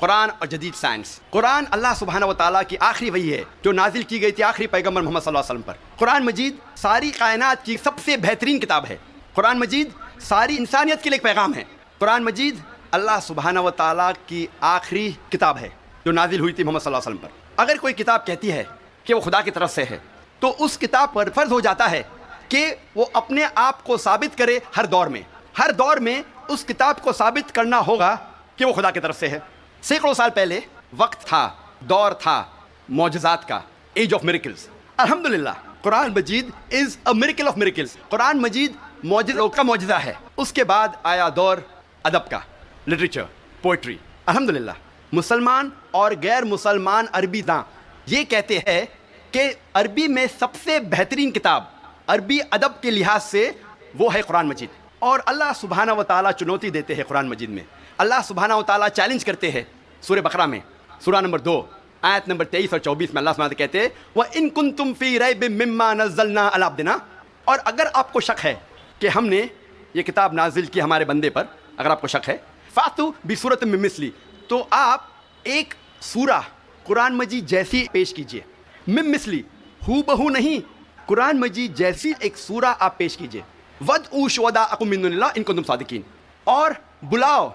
قرآن اور جدید سائنس۔ قرآن اللہ سبحانہ و تعالیٰ کی آخری وحی ہے جو نازل کی گئی تھی آخری پیغمبر محمد صلی اللہ علیہ وسلم پر۔ قرآن مجید ساری کائنات کی سب سے بہترین کتاب ہے۔ قرآن مجید ساری انسانیت کے لیے ایک پیغام ہے۔ قرآن مجید اللہ سبحانہ و تعالیٰ کی آخری کتاب ہے جو نازل ہوئی تھی محمد صلی اللہ علیہ وسلم پر۔ اگر کوئی کتاب کہتی ہے کہ وہ خدا کی طرف سے ہے تو اس کتاب پر فرض ہو جاتا ہے کہ وہ اپنے آپ کو ثابت کرے ہر دور میں اس کتاب کو ثابت کرنا ہوگا کہ وہ خدا کی طرف سے ہے۔ سینکڑوں سال پہلے وقت تھا، دور تھا معجزات کا، ایج آف میریکلز۔ الحمدللہ قرآن مجید is a miracle of miracles. قرآن مجید معجزوں کا معجزہ ہے۔ اس کے بعد آیا دور ادب کا، لٹریچر، پوئٹری۔ الحمدللہ مسلمان اور غیر مسلمان عربی داں یہ کہتے ہیں کہ عربی میں سب سے بہترین کتاب عربی ادب کے لحاظ سے وہ ہے قرآن مجید۔ اور اللہ سبحانہ و تعالیٰ چنوتی دیتے ہیں قرآن مجید میں۔ اللہ سبحانہ و تعالیٰ چیلنج کرتے ہیں سورہ بقرہ میں، سورہ نمبر 2 آیت نمبر 23 اور 24 میں اللہ سبحانہ کہتے ہیں وَإِن كُنتُمْ فِي رَيْبٍ مِّمَّا نَزَّلْنَا عَلَىٰ عَبْدِنَا، اور اگر آپ کو شک ہے کہ ہم نے یہ کتاب نازل کی ہمارے بندے پر، اگر آپ کو شک ہے فَأْتُوا بِسُورَةٍ مِّن مِّثْلِهِ، تو آپ ایک سورہ قرآن مجید جیسی پیش کیجئے۔ مِن مِّثْلِهِ، ہو بہو نہیں، قرآن مجید جیسی ایک سورہ آپ پیش کیجئے۔ وَادْعُوا شُهَدَاءَكُم مِّن دُونِ اللَّهِ إِن كُنتُمْ صَادِقِينَ، اور بلاؤ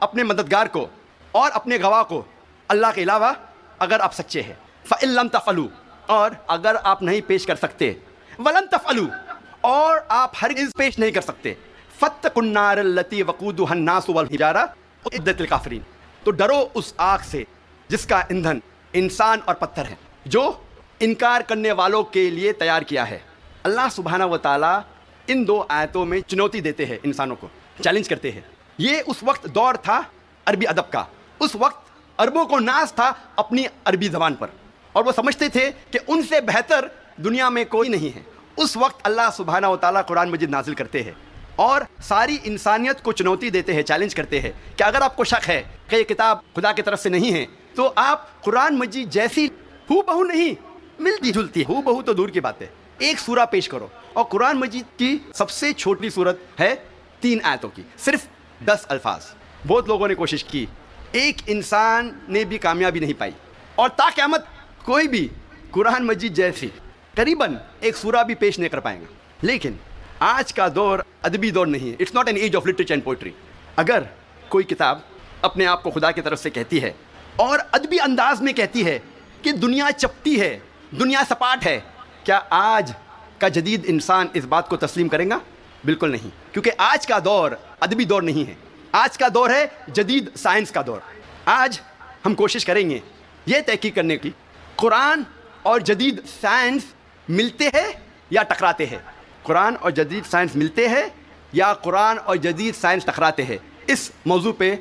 اپنے مددگار کو اور اپنے گواہ کو اللہ کے علاوہ اگر آپ سچے ہیں۔ فَإِن لَّمْ تَفْعَلُوا، اور اگر آپ نہیں پیش کر سکتے، وَلَن تَفْعَلُوا، اور آپ ہرگز پیش نہیں کر سکتے، فَاتَّقُوا النَّارَ الَّتِي وَقُودُهَا النَّاسُ وَالْحِجَارَةُ أُعِدَّتْ لِلْكَافِرِينَ، تو ڈرو اس آگ سے جس کا ایندھن انسان اور پتھر ہے، جو انکار کرنے والوں کے لیے تیار کیا ہے۔ اللہ سبحانہ و تعالیٰ ان دو آیتوں میں چنوتی دیتے ہیں، انسانوں کو چیلنج کرتے ہیں۔ یہ اس وقت دور تھا عربی ادب کا، اس وقت عربوں کو ناز تھا اپنی عربی زبان پر، اور وہ سمجھتے تھے کہ ان سے بہتر دنیا میں کوئی نہیں ہے۔ اس وقت اللہ سبحانہ و تعالیٰ قرآن مجید نازل کرتے ہیں اور ساری انسانیت کو چنوتی دیتے ہیں، چیلنج کرتے ہیں کہ اگر آپ کو شک ہے کہ یہ کتاب خدا کی طرف سے نہیں ہے تو آپ قرآن مجید جیسی ہو بہو نہیں، ملتی جلتی، ہو بہو تو دور کی بات ہے، ایک سورہ پیش کرو۔ اور قرآن مجید کی سب سے چھوٹی صورت ہے 3 آیتوں کی، صرف 10 الفاظ۔ بہت لوگوں نے کوشش کی، ایک انسان نے بھی کامیابی نہیں پائی، اور تا قیامت کوئی بھی قرآن مجید جیسی قریباً ایک سورہ بھی پیش نہیں کر پائیں گا۔ لیکن آج کا دور ادبی دور نہیں ہے، it's not an age of literature and poetry. اگر کوئی کتاب اپنے آپ کو خدا کی طرف سے کہتی ہے اور ادبی انداز میں کہتی ہے کہ دنیا چپٹی ہے، دنیا سپاٹ ہے، کیا آج کا جدید انسان اس بات کو تسلیم کرے گا؟ بالکل نہیں، کیونکہ آج کا دور ادبی دور نہیں ہے، آج کا دور ہے جدید سائنس کا دور۔ آج ہم کوشش کریں گے یہ تحقیق کرنے کی قرآن اور جدید سائنس ملتے ہیں یا ٹکراتے ہیں، قرآن اور جدید سائنس ملتے ہیں یا قرآن اور جدید سائنس ٹکراتے ہیں۔ اس موضوع پہ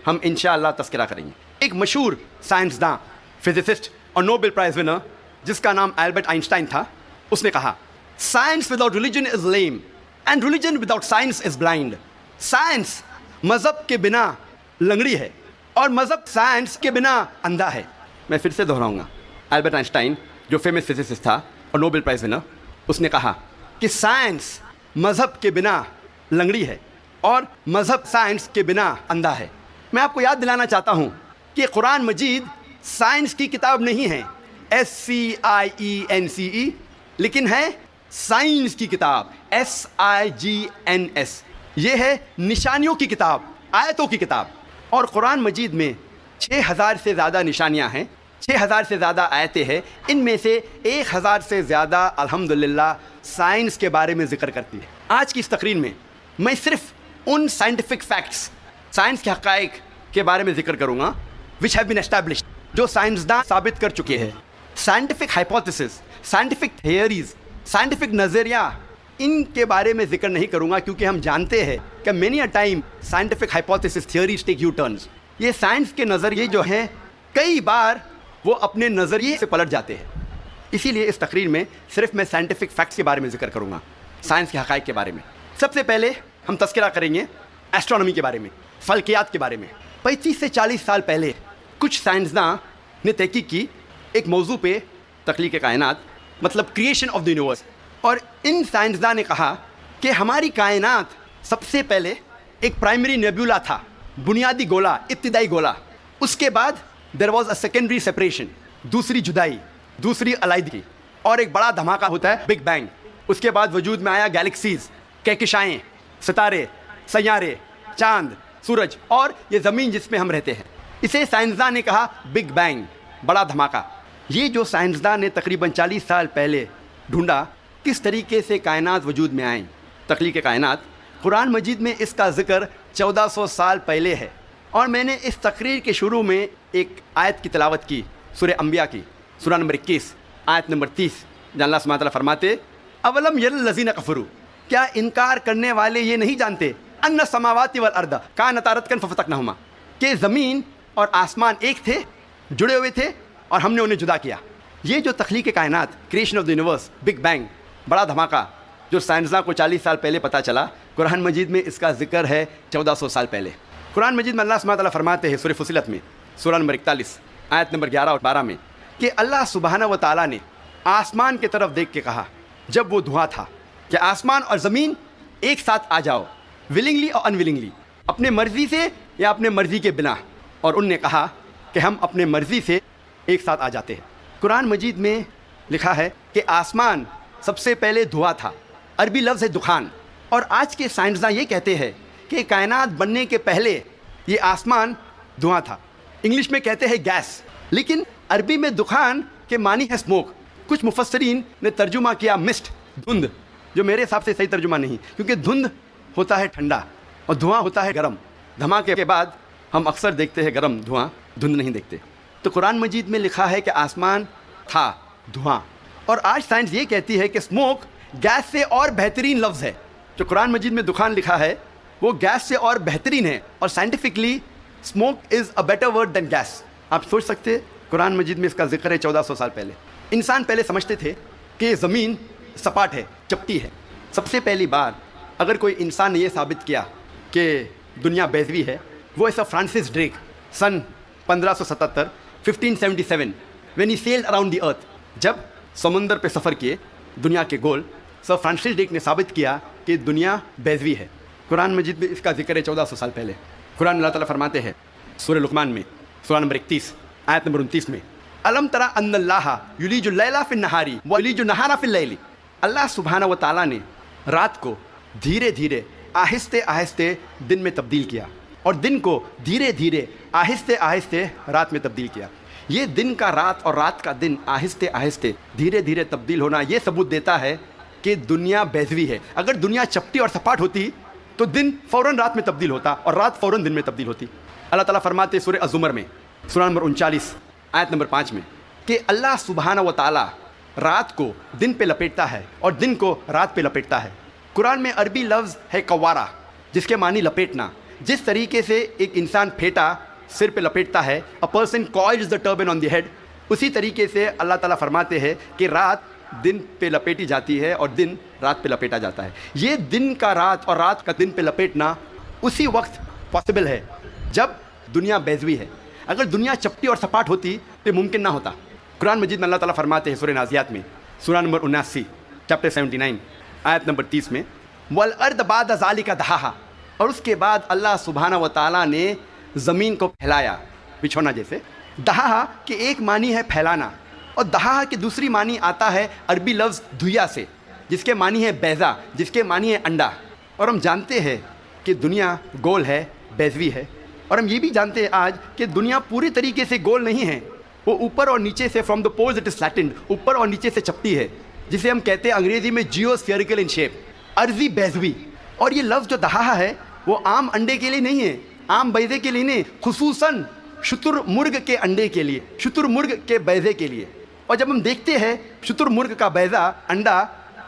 ہم انشاءاللہ تذکرہ کریں گے۔ ایک مشہور سائنسداں، فزسسٹ اور نوبل پرائز ونر جس کا نام البرٹ آئنسٹائن تھا، اس نے کہا science without religion is lame and religion without science is blind. Science مذہب کے بنا لنگڑی ہے اور مذہب سائنس کے بنا اندھا ہے۔ میں پھر سے دہراؤں گا، البرٹ آئنسٹائن جو فیمس فزسسٹ تھا اور نوبل پرائز ونر، اس نے کہا کہ سائنس مذہب کے بنا لنگڑی ہے اور مذہب سائنس کے بنا اندھا ہے۔ میں آپ کو یاد دلانا چاہتا ہوں کہ قرآن مجید سائنس کی کتاب نہیں ہے، SCIENCE، لیکن ہے سائنس کی کتاب، SIGNS۔ یہ ہے نشانیوں کی کتاب، آیتوں کی کتاب۔ اور قرآن مجید میں 6000 سے زیادہ نشانیاں ہیں، 6000 سے زیادہ آیتیں ہیں، ان میں سے 1000 سے زیادہ الحمدللہ سائنس کے بارے میں ذکر کرتی ہے۔ آج کی اس تقریر میں میں صرف ان سائنٹیفک فیکٹس، سائنس کے حقائق کے بارے میں ذکر کروں گا which have been established، جو سائنسداں ثابت کر چکے ہیں۔ Scientific hypotheses, scientific theories, scientific نظریہ، ان کے بارے میں ذکر نہیں کروں گا، کیونکہ ہم جانتے ہیں کہ many a time scientific hypotheses, theories take U turns. یہ سائنس کے نظریے جو ہیں کئی بار وہ اپنے نظریے سے پلٹ جاتے ہیں۔ اسی لیے اس تقریر میں صرف میں سائنٹیفک فیکٹس کے بارے میں ذکر کروں گا، سائنس کے حقائق کے بارے میں۔ سب سے پہلے ہم تذکرہ کریں گے ایسٹرونومی کے بارے میں، فلکیات کے بارے میں۔ 35 سے 40 سال پہلے کچھ سائنسداں نے تحقیق کی ایک موضوع پہ، تخلیق کائنات، مطلب کریشن آف دی یونیورس۔ اور ان سائنسداں نے کہا کہ ہماری کائنات سب سے پہلے ایک پرائمری نیبولا تھا، بنیادی گولا، ابتدائی گولا، اس کے بعد there was a secondary separation, دوسری جدائی، دوسری علیحدگی، اور ایک بڑا دھماکہ ہوتا ہے بگ بینگ۔ اس کے بعد وجود میں آیا گیلیکسیز، کہکشائیں، ستارے، سیارے، چاند، سورج اور یہ زمین جس میں ہم رہتے ہیں۔ اسے سائنسداں نے کہا بگ بینگ، بڑا دھماکہ۔ یہ جو سائنسداں نے تقریباً 40 سال پہلے ڈھونڈا کس طریقے سے کائنات وجود میں آئیں، تخلیق کائنات، قرآن مجید میں اس کا ذکر 1400 سال پہلے ہے۔ اور میں نے اس تقریر کے شروع میں ایک آیت کی تلاوت کی، سورہ انبیاء کی، سورہ نمبر 21 آیت نمبر 30، جہاں اللہ سبحانہ تعالیٰ فرماتے اولم یر الذین کفروا، کیا انکار کرنے والے یہ نہیں جانتے ان السماوات والارض کانتا رتقا ففتقناہما، کہ زمین اور آسمان ایک تھے، جڑے ہوئے تھے اور ہم نے انہیں جدا کیا۔ یہ جو تخلیق کائنات، creation of the universe, big bang, بڑا دھماکہ جو سائنسداں کو 40 سال پہلے پتہ چلا، قرآن مجید میں اس کا ذکر ہے 1400 سال پہلے۔ قرآن مجید میں اللہ سبحانہ تعالیٰ فرماتے ہیں سورہ فصلت میں، سورہ نمبر 41 آیت نمبر 11 اور 12 میں، کہ اللہ سبحانہ و تعالیٰ نے آسمان کی طرف دیکھ کے کہا جب وہ دھواں تھا کہ آسمان اور زمین ایک ساتھ آ جاؤ، ولنگلی اور انولنگلی، اپنے مرضی سے یا اپنے مرضی کے بنا، اور ان نے کہا کہ ہم اپنے مرضی سے ایک ساتھ آ جاتے ہیں۔ قرآن مجید میں لکھا ہے کہ آسمان سب سے پہلے دھواں تھا، عربی لفظ ہے دخان، اور آج کے سائنسداں یہ کہتے ہیں کہ کائنات بننے کے پہلے یہ آسمان دھواں تھا، انگلش میں کہتے ہیں گیس، لیکن عربی میں دخان کے معنی ہے اسموک۔ کچھ مفسرین نے ترجمہ کیا مسٹ، دھند، جو میرے حساب سے صحیح ترجمہ نہیں، کیونکہ دھند ہوتا ہے ٹھنڈا اور دھواں ہوتا ہے گرم۔ دھماکے کے بعد ہم اکثر دیکھتے ہیں گرم دھواں، دھند نہیں دیکھتے۔ تو قرآن مجید میں لکھا ہے کہ آسمان تھا دھواں، اور آج سائنس یہ کہتی ہے کہ اسموک گیس سے اور بہترین لفظ ہے۔ جو قرآن مجید میں دخان لکھا ہے وہ گیس سے اور بہترین ہے، اور scientifically smoke is a better word than gas. آپ سوچ سکتے ہیں قرآن مجید میں اس کا ذکر ہے 1400 سال پہلے۔ انسان پہلے سمجھتے تھے کہ زمین سپاٹ ہے، چپٹی ہے۔ سب سے پہلی بار اگر کوئی انسان نے یہ ثابت کیا کہ دنیا بیضوی ہے، وہ ایسا Francis Drake sun 1577 1577 when he sailed around the earth، جب سمندر پہ سفر کیے دنیا کے گول، سر فرانسس ڈریک نے ثابت کیا کہ دنیا بیضوی ہے۔ قرآن مجید میں اس کا ذکر ہے 1400 سال پہلے۔ قرآن اللہ تعالیٰ فرماتے ہیں سورہ لقمان میں، سورہ نمبر 31 آیت نمبر 29 میں، الم تری ان اللہ یولج اللیل فی النہار ویولج النہار فی اللیل، اللہ سبحانہ و تعالیٰ نے رات کو دھیرے دھیرے آہستہ آہستہ دن میں تبدیل کیا، اور دن کو دھیرے دھیرے آہستہ آہستہ رات میں تبدیل کیا۔ یہ دن کا رات اور رات کا دن آہستہ آہستہ دھیرے دھیرے تبدیل ہونا یہ ثبوت دیتا ہے کہ دنیا بیضوی ہے۔ اگر دنیا چپٹی اور سپاٹ ہوتی تو دن فوراً رات میں تبدیل ہوتا اور رات فوراً دن میں تبدیل ہوتی۔ اللہ تعالیٰ فرماتے سورہ الزمر میں، سورہ نمبر 39 آیت نمبر 5 میں، کہ اللہ سبحانہ و تعالیٰ رات کو دن پہ لپیٹتا ہے اور دن کو رات پہ لپیٹتا ہے۔ قرآن میں عربی لفظ ہے قوارہ، جس کے معنی لپیٹنا۔ جس طریقے سے ایک انسان پھیٹا سر پہ لپیٹتا ہے، a person coils the turban on the head، اسی طریقے سے اللہ تعالیٰ فرماتے ہیں کہ رات دن پہ لپیٹی جاتی ہے اور دن رات پہ لپیٹا جاتا ہے۔ یہ دن کا رات اور رات کا دن پہ لپیٹنا اسی وقت پاسبل ہے جب دنیا بیضوی ہے۔ اگر دنیا چپٹی اور سپاٹ ہوتی تو ممکن نہ ہوتا۔ قرآن مجید میں اللہ تعالیٰ فرماتے ہیں سورہ نازیات میں، سورہ نمبر 79 چیپٹر 79 آیت نمبر 30 میں، وَالْأَرْضَ بَعْدَ ذَلِكَ دَحَاهَا، اور اس کے بعد اللہ سبحانہ و تعالیٰ نے زمین کو پھیلایا، بچھونا جیسے۔ دہا کہ ایک معنی ہے پھیلانا، اور دہا کی دوسری معنی آتا ہے عربی لفظ دھویا سے، جس کے معنی ہے بیضا، جس کے معنی ہے انڈا۔ اور ہم جانتے ہیں کہ دنیا گول ہے، بیضوی ہے، اور ہم یہ بھی جانتے ہیں آج کہ دنیا پوری طریقے سے گول نہیں ہے، وہ اوپر اور نیچے سے from the poles it is flattened, اوپر اور نیچے سے چپٹی ہے، جسے ہم کہتے ہیں انگریزی میں جیو اسفیئریکل ان شیپ، عرضی بیضوی۔ اور یہ لفظ جو دہا ہے وہ عام انڈے کے لیے نہیں ہے، عام بیضے کے لیے نہیں، خصوصاً شتر مرغ کے انڈے کے لیے، شتر مرغ کے بیضے کے لیے۔ اور جب ہم دیکھتے ہیں شتر مرغ کا بیضا، انڈا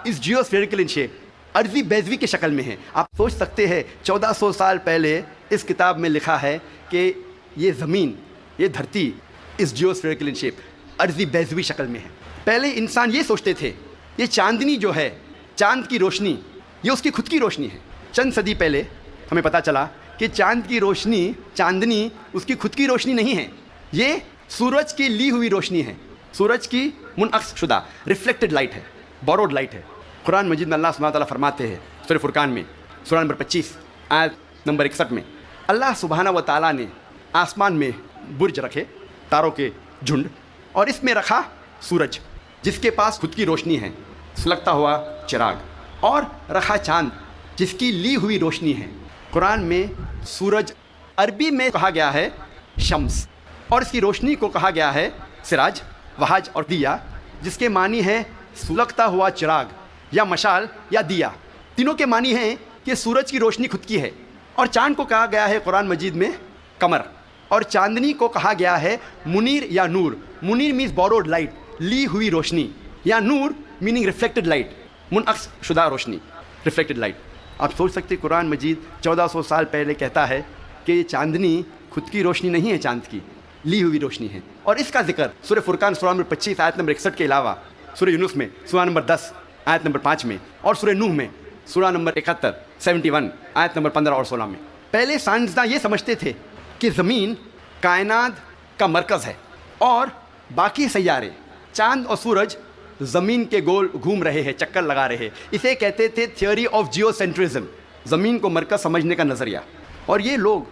اس جیو اسفیئریکل ان شیپ، عرضی بیضوی کی شکل میں ہے۔ آپ سوچ سکتے ہیں 1400 سال پہلے اس کتاب میں لکھا ہے کہ یہ زمین، یہ دھرتی اس جیو اسفیئریکل ان شیپ، عرضی بیضوی شکل میں ہے۔ پہلے انسان یہ سوچتے تھے یہ چاندنی جو ہے، چاند کی روشنی، یہ اس کی خود کی روشنی ہے۔ چند صدی پہلے ہمیں پتہ چلا کہ چاند کی روشنی، چاندنی اس کی خود کی روشنی نہیں ہے، یہ سورج کی لی ہوئی روشنی ہے، سورج کی منعکس شدہ ریفلیکٹڈ لائٹ ہے، بوروڈ لائٹ ہے۔ قرآن مجید میں اللہ سبحانہ تعالیٰ فرماتے ہیں سورہ فرقان میں، سورہ نمبر 25 آیت نمبر 61 میں، اللہ سبحانہ و تعالیٰ نے آسمان میں برج رکھے تاروں کے جھنڈ, اور اس میں رکھا سورج جس کے پاس خود کی روشنی ہے, سلگتا ہوا چراغ, اور رکھا چاند جس کی لی ہوئی روشنی ہے. قرآن میں سورج عربی میں کہا گیا ہے شمس, اور اس کی روشنی کو کہا گیا ہے سراج, وہاج اور دیا, جس کے معنی ہے سلگتا ہوا چراغ یا مشال یا دیا. تینوں کے معنی ہیں کہ سورج کی روشنی خود کی ہے. اور چاند کو کہا گیا ہے قرآن مجید میں قمر, اور چاندنی کو کہا گیا ہے منیر یا نور. منیر مینز بوروڈ لائٹ, لی ہوئی روشنی, یا نور میننگ ریفلیکٹڈ لائٹ, منعکس شدہ روشنی, ریفلیکٹڈ لائٹ. آپ سوچ سکتے قرآن مجید 1400 سال پہلے کہتا ہے کہ یہ چاندنی خود کی روشنی نہیں ہے, چاند کی لی ہوئی روشنی ہے. اور اس کا ذکر سورہ فرقان سورہ نمبر 25 آیت نمبر 61 کے علاوہ سورہ یونس میں سورہ نمبر 10 آیت نمبر 5 میں, اور سورہ نوح میں سورہ نمبر 71 آیت نمبر 15 اور 16 میں. پہلے سائنسداں یہ سمجھتے تھے کہ زمین کائنات کا مرکز ہے اور باقی سیارے چاند اور سورج زمین کے گول گھوم رہے ہیں, چکر لگا رہے ہیں. اسے کہتے تھے تھیوری آف جیو سینٹرزم, زمین کو مرکز سمجھنے کا نظریہ. اور یہ لوگ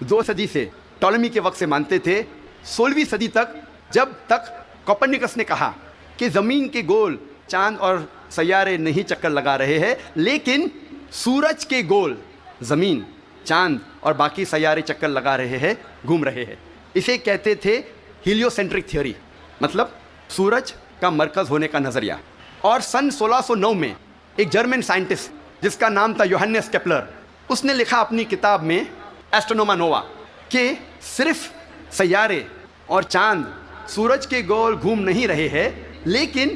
2 صدی سے, ٹولمی کے وقت سے مانتے تھے, 16ویں صدی تک, جب تک کوپرنیکس نے کہا کہ زمین کے گول چاند اور سیارے نہیں چکر لگا رہے ہیں, لیکن سورج کے گول زمین, چاند اور باقی سیارے چکر لگا رہے ہیں, گھوم رہے ہیں. اسے کہتے تھے ہیلیو سینٹرک تھیوری, مطلب سورج کا مرکز ہونے کا نظریہ. اور سن 1609 میں ایک جرمن سائنٹسٹ جس کا نام تھا یوہنس کیپلر, اس نے لکھا اپنی کتاب میں ایسٹرونوما نووا کہ صرف سیارے اور چاند سورج کے گول گھوم نہیں رہے ہیں, لیکن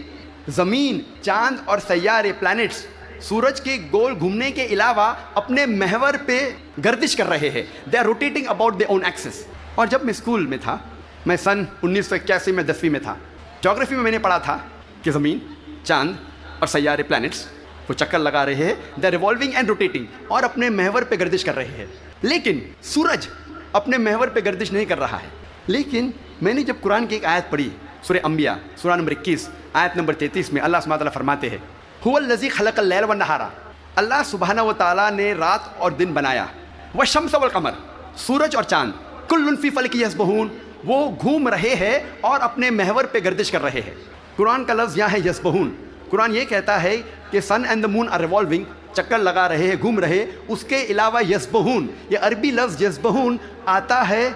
زمین, چاند اور سیارے, پلانٹس سورج کے گول گھومنے کے علاوہ اپنے محور پہ گردش کر رہے ہیں. They are rotating about their own axis. اور جب میں اسکول میں تھا, میں سن 1981 میں 10ویں میں تھا, جغرافی میں نے پڑھا تھا کہ زمین, چاند اور سیارے, پلانٹس وہ چکر لگا رہے ہیں, they are revolving and rotating, اور اپنے محور پہ گردش کر رہے ہیں. لیکن سورج اپنے محور پہ گردش نہیں کر رہا ہے. لیکن میں نے جب قرآن کی ایک آیت پڑھی, سورہ انبیاء سورہ نمبر 21 آیت نمبر 33 میں اللہ سبحانہ وتعالیٰ فرماتے ہیں هو الذی خلق اللیل والنہار, اللہ سبحانہ وتعالیٰ نے رات اور دن بنایا, والشمس والقمر, سورج اور چاند, کل فی فلک یسبحون, وہ گھوم رہے ہیں اور اپنے محور پہ گردش کر رہے ہیں. قرآن کا لفظ یہاں ہے یسبحون. قرآن یہ کہتا ہے کہ sun and the moon are revolving, چکر لگا رہے ہیں, گھوم رہے. اس کے علاوہ یسبحون, یہ عربی لفظ یسبحون آتا ہے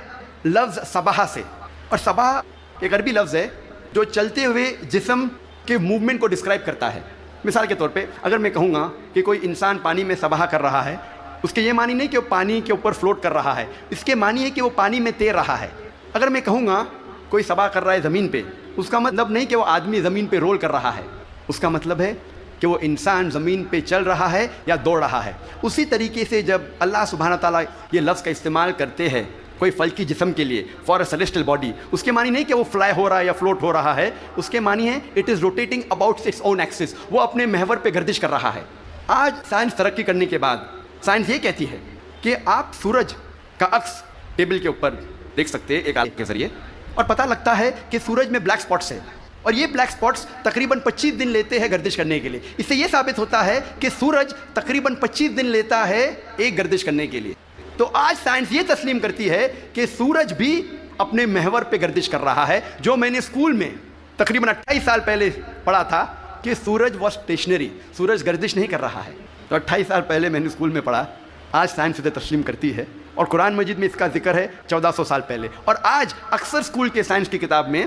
لفظ صباح سے, اور صباح ایک عربی لفظ ہے جو چلتے ہوئے جسم کے موومنٹ کو ڈسکرائب کرتا ہے. مثال کے طور پہ اگر میں کہوں گا کہ کوئی انسان پانی میں سباہ کر رہا ہے, اس کے یہ معنی نہیں کہ وہ پانی کے اوپر فلوٹ کر رہا ہے, اس کے معنی ہے کہ وہ پانی میں تیر رہا ہے. اگر میں کہوں گا کوئی سباہ کر رہا ہے زمین پہ, اس کا مطلب نہیں کہ وہ آدمی زمین پہ رول کر رہا ہے, اس کا مطلب ہے کہ وہ انسان زمین پہ چل رہا ہے یا دوڑ رہا ہے. اسی طریقے سے جب اللہ سبحانہ تعالیٰ یہ لفظ کا استعمال کرتے ہیں کوئی فلکی جسم کے لیے, فار اے سیلیسٹل باڈی, اس کے معنی نہیں کہ وہ فلائی ہو رہا ہے یا فلوٹ ہو رہا ہے, اس کے معنی ہے it is rotating about its own axis, وہ اپنے محور پہ گردش کر رہا ہے. آج سائنس ترقی کرنے کے بعد سائنس یہ کہتی ہے کہ آپ سورج کا عکس ٹیبل کے اوپر دیکھ سکتے ہیں ایک آلے کے ذریعے, اور پتہ لگتا ہے کہ سورج میں بلیک سپاٹس ہے, اور یہ بلیک سپاٹس تقریباً 25 دن لیتے ہیں گردش کرنے کے لیے. اس سے یہ ثابت ہوتا ہے کہ سورج تقریباً 25 دن لیتا ہے ایک گردش کرنے کے لیے. تو آج سائنس یہ تسلیم کرتی ہے کہ سورج بھی اپنے محور پہ گردش کر رہا ہے. جو میں نے اسکول میں تقریباً 28 سال پہلے پڑھا تھا کہ سورج واز اسٹیشنری, سورج گردش نہیں کر رہا ہے, تو 28 سال پہلے میں نے اسکول میں پڑھا. آج سائنس اسے تسلیم کرتی ہے, اور قرآن مجید میں اس کا ذکر ہے 1400 سال پہلے, اور آج اکثر اسکول کے سائنس کی کتاب میں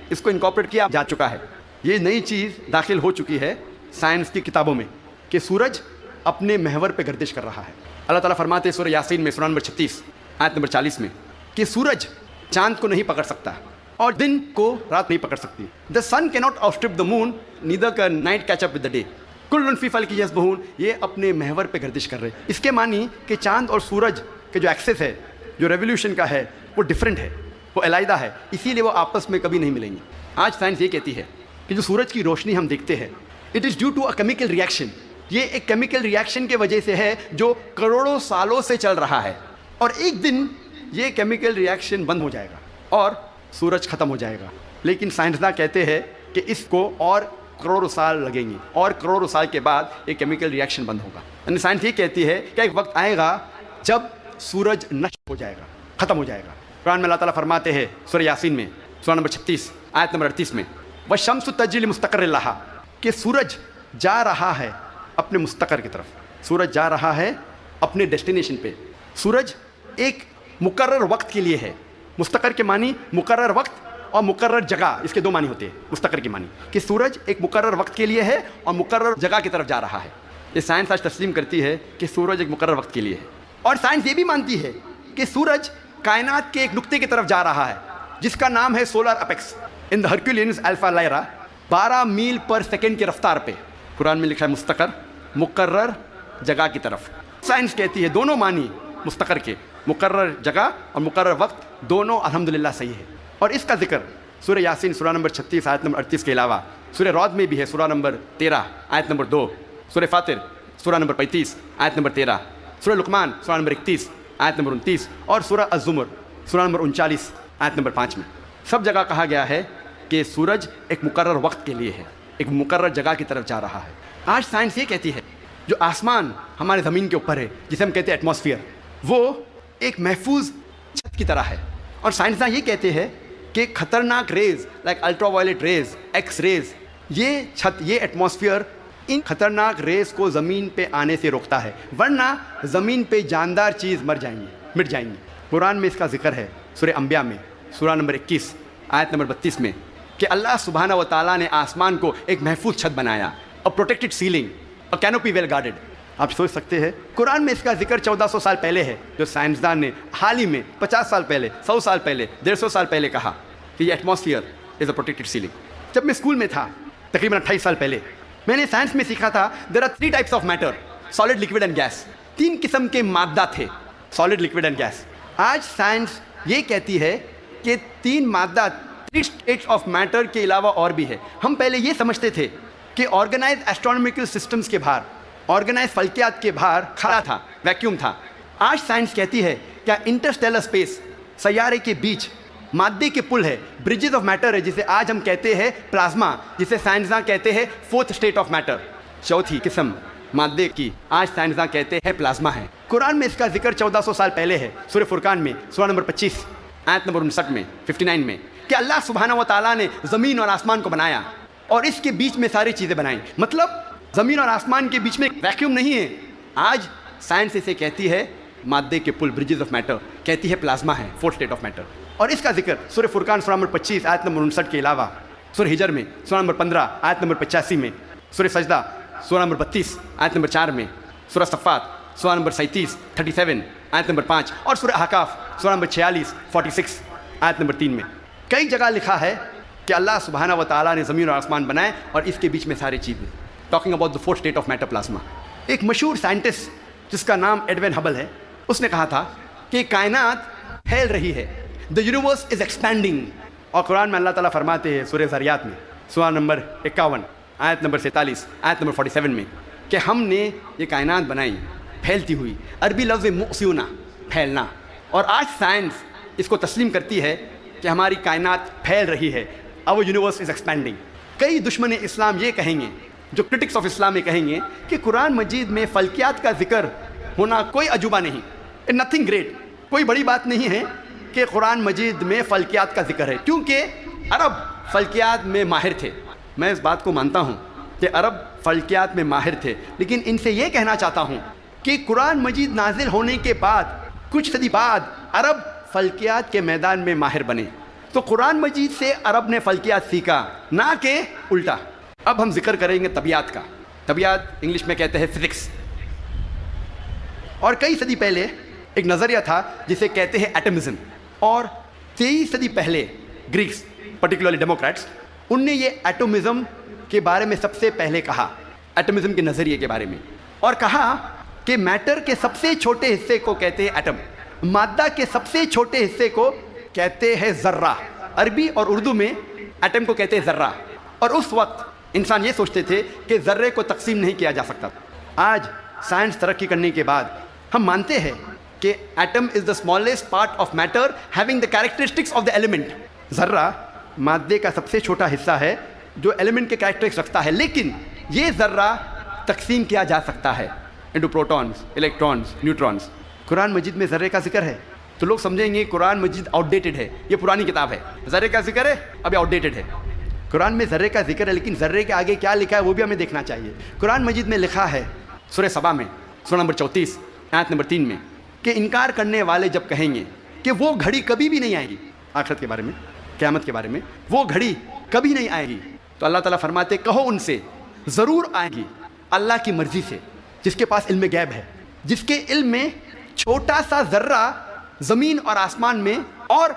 اس کو انکارپوریٹ کیا جا چکا ہے. یہ نئی چیز داخل ہو چکی ہے سائنس کی کتابوں میں کہ سورج اپنے محور پہ گردش کر رہا ہے. اللہ تعالیٰ فرماتے ہیں سورہ یاسین میں سورہ نمبر 36 آیت نمبر 40 میں کہ سورج چاند کو نہیں پکڑ سکتا اور دن کو رات نہیں پکڑ سکتی. The sun can not outstrip the moon, neither can night catch up with the day, کل فی فلک یسبحون, یہ اپنے محور پہ گردش کر رہے. اس کے معنی کہ چاند اور سورج کے جو ایکسس ہے, جو ریولیوشن کا ہے, وہ ڈفرینٹ ہے, وہ علیحدہ ہے, اسی لیے وہ آپس میں کبھی نہیں ملیں گے. آج سائنس یہ کہتی ہے کہ جو سورج کی روشنی ہم دیکھتے ہیں it is due to a chemical reaction, یہ ایک کیمیکل ریئیکشن کے وجہ سے ہے جو کروڑوں سالوں سے چل رہا ہے, اور ایک دن یہ کیمیکل ریئیکشن بند ہو جائے گا اور سورج ختم ہو جائے گا. لیکن سائنسداں کہتے ہیں کہ اس کو اور کروڑوں سال لگیں گے, اور کروڑوں سال کے بعد ایک کیمیکل ریئیکشن بند ہوگا. یعنی سائنس یہ کہتی ہے کہ ایک وقت آئے گا جب سورج نشٹ ہو جائے گا, ختم ہو جائے گا, قرآن میں اللہ تعالیٰ فرماتے ہیں سورہ یاسین میں سورہ نمبر 36 آیت نمبر 38 میں وَالشَّمْسُ تَجْرِي لِمُسْتَقَرٍّ لَهَا کہ سورج جا رہا ہے اپنے مستقر کی طرف. سورج جا رہا ہے اپنے ڈیسٹینیشن پہ. سورج ایک مقرر وقت کے لیے ہے. مستقر کے معنی مقرر وقت اور مقرر جگہ، اس کے دو معنی ہوتے ہیں. مستقر کے معنی کہ سورج ایک مقرر وقت کے لیے ہے اور مقرر جگہ کی طرف جا رہا ہے. یہ سائنس آج تسلیم کرتی ہے کہ سورج ایک مقرر وقت کے لیے ہے. اور سائنس یہ بھی مانتی ہے کہ سورج کائنات کے ایک نقطے کی طرف جا رہا ہے جس کا نام ہے سولر اپیکس ان دا ہرکولینز الفا لائرا، 12 میل پر سیکنڈ کی رفتار پہ. قرآن میں لکھا ہے مستقر، مقرر جگہ کی طرف. سائنس کہتی ہے دونوں معنی مستقر کے، مقرر جگہ اور مقرر وقت، دونوں الحمدللہ صحیح ہے. اور اس کا ذکر سورہ یاسین سورہ نمبر 36 آیت نمبر 38 کے علاوہ سورہ رعد میں بھی ہے، سورہ نمبر 13 آیت نمبر 2، سورہ فاطر سورہ نمبر 35 آیت نمبر 13، سورہ لقمان سورہ نمبر 31 آیت نمبر 29 اور سورہ الزمر سورہ نمبر 39 آیت نمبر 5 میں. سب جگہ کہا گیا ہے کہ سورج ایک مقرر وقت کے لیے ہے، ایک مقرر جگہ کی طرف جا رہا ہے. آج سائنس یہ کہتی ہے جو آسمان ہمارے زمین کے اوپر ہے جسے ہم کہتے ہیں ایٹماسفیئر، وہ ایک محفوظ چھت کی طرح ہے. اور سائنسداں یہ کہتے ہیں کہ خطرناک rays like ultraviolet rays, X rays, یہ چھت، یہ ایٹماسفیئر ان خطرناک ریز کو زمین پہ آنے سے روکتا ہے، ورنہ زمین پہ جاندار چیز مٹ جائیں گی. قرآن میں اس کا ذکر ہے سورہ انبیاء میں سورہ نمبر 21 آیت نمبر 32 میں کہ اللہ سبحانہ و تعالیٰ نے آسمان کو ایک محفوظ چھت بنایا، اور پروٹیکٹڈ سیلنگ، اور کینوپی ویل گارڈڈ. آپ سوچ سکتے ہیں قرآن میں اس کا ذکر 1400 سال پہلے ہے، جو سائنسدان نے حال ہی میں 50 سال پہلے، 100 سال پہلے، 150 سال پہلے کہا کہ یہ ایٹماسفیئر از اے پروٹیکٹڈ سیلنگ. جب میں اسکول میں تھا تقریباً 28 سال پہلے، میں نے سائنس میں سیکھا تھا there are 3 types of matter, solid, liquid and gas. 3 قسم کے مادہ تھے، سالڈ، لکوڈ اینڈ گیس. آج سائنس یہ کہتی ہے کہ 3 مادہ، 3 اسٹیٹس آف میٹر کے علاوہ اور بھی ہے. ہم پہلے یہ سمجھتے تھے کہ آرگنائز ایسٹرونامیکل سسٹمز کے باہر، آرگنائز فلکیات کے باہر خلا تھا، ویکیوم تھا. آج سائنس کہتی ہے کیا انٹرسٹیلر اسپیس، سیارے کے بیچ مادے کے پل ہے، برجز آف میٹر ہے، جسے آج ہم کہتے ہیں پلازما، جسے سائنسداں کہتے ہیں 4th اسٹیٹ آف میٹر، 4تھی قسم مادے کی آج سائنسداں کہتے ہیں پلازما ہے. قرآن میں اس کا ذکر 1400 سال پہلے ہے، سورہ فرقان میں سورہ نمبر 25 آیت نمبر 59 میں 59 میں کہ اللہ سبحانہ و تعالیٰ نے زمین اور آسمان کو بنایا اور اس کے بیچ میں ساری چیزیں بنائیں. مطلب زمین اور آسمان کے بیچ میں ویکیوم نہیں ہے. آج سائنس اسے کہتی ہے مادے کے پل، برجز آف میٹر، کہتی ہے پلازما ہے، 4th اسٹیٹ آف میٹر. اور اس کا ذکر سورہ فرقان سورہ نمبر 25 آیت نمبر 59 کے علاوہ سورہ ہجر میں سورہ نمبر 15 آیت نمبر 85 میں، سورہ سجدہ سورہ نمبر 32 آیت نمبر 4 میں، سورہ صفات سورہ نمبر 37 آیت نمبر 5 اور سورہ احقاف سورہ نمبر 46 آیت نمبر 3 میں کئی جگہ لکھا ہے کہ اللہ سبحانہ و تعالیٰ نے زمین اور آسمان بنائے اور اس کے بیچ میں ساری چیزیں. Talking about the 4th state of matter, plasma. ایک مشہور سائنٹسٹ جس کا نام ایڈوین ہبل ہے، اس نے کہا تھا کہ کائنات پھیل رہی ہے، دا یونیورس از ایکسپینڈنگ. اور قرآن میں اللہ تعالیٰ فرماتے ہیں سورہ ذاریات میں سورہ نمبر 51 آیت نمبر 47 آیت نمبر 47 میں کہ ہم نے یہ کائنات بنائی پھیلتی ہوئی. عربی لفظ مؤسیونہ، پھیلنا. اور آج سائنس اس کو تسلیم کرتی ہے کہ ہماری کائنات پھیل رہی ہے، our universe is expanding. کئی دشمن اسلام یہ کہیں گے، جو کرٹکس آف اسلام یہ کہیں گے کہ قرآن مجید میں فلکیات کا ذکر ہونا کوئی عجوبہ نہیں، نتھنگ گریٹ، کوئی بڑی بات نہیں ہے کہ قرآن مجید میں فلکیات کا ذکر ہے، کیونکہ عرب فلکیات میں ماہر تھے. میں اس بات کو مانتا ہوں کہ عرب فلکیات میں ماہر تھے، لیکن ان سے یہ کہنا چاہتا ہوں کہ قرآن مجید نازل ہونے کے بعد کچھ صدی بعد عرب فلکیات کے میدان میں ماہر بنے. تو قرآن مجید سے عرب نے فلکیات سیکھا، نہ کہ الٹا. اب ہم ذکر کریں گے طبیعت کا. طبیعت انگلش میں کہتے ہیں فزکس. اور کئی صدی پہلے ایک نظریہ تھا جسے کہتے ہیں ایٹمزم. اور 23 صدی پہلے گریکس، پرٹیکولرلی ڈیموکریٹس، ان نے یہ ایٹمزم کے بارے میں سب سے پہلے کہا، ایٹمزم کے نظریے کے بارے میں، اور کہا کہ میٹر کے سب سے چھوٹے حصے کو کہتے ہیں ایٹم، مادہ کے سب سے چھوٹے حصے کو کہتے ہیں ذرہ. عربی اور اردو میں ایٹم کو کہتے ہیں ذرہ. اور اس وقت انسان یہ سوچتے تھے کہ ذرے کو تقسیم نہیں کیا جا سکتا. آج سائنس ترقی کرنے کے بعد ہم مانتے ہیں کہ atom is the smallest part of matter having the characteristics of the element. ذرہ مادے کا سب سے چھوٹا حصہ ہے جو ایلیمنٹ کے کیریکٹرسٹکس رکھتا ہے، لیکن یہ ذرہ تقسیم کیا جا سکتا ہے انٹو پروٹونز، الیکٹرونز، نیوٹرونز. قرآن مجید میں ذرے کا ذکر ہے. تو لوگ سمجھیں گے قرآن مجید آؤٹ ڈیٹڈ ہے، یہ پرانی کتاب ہے، ذرے کا ذکر ہے ابھی آؤٹ ڈیٹڈ ہے۔ قرآن میں ذرے کا ذکر ہے، لیکن ذرے کے آگے کیا لکھا ہے وہ بھی ہمیں دیکھنا چاہیے۔ قرآن مجید میں لکھا ہے سورہ سبا میں، سورہ نمبر 34 آیت نمبر 3 میں، کہ انکار کرنے والے جب کہیں گے کہ وہ گھڑی کبھی بھی نہیں آئے گی، آخرت کے بارے میں، قیامت کے بارے میں، وہ گھڑی کبھی نہیں آئے گی، تو اللہ تعالیٰ فرماتے کہو ان سے ضرور آئے گی اللہ کی مرضی سے، جس کے پاس علم غیب ہے، جس کے علم میں چھوٹا سا ذرہ زمین اور آسمان میں اور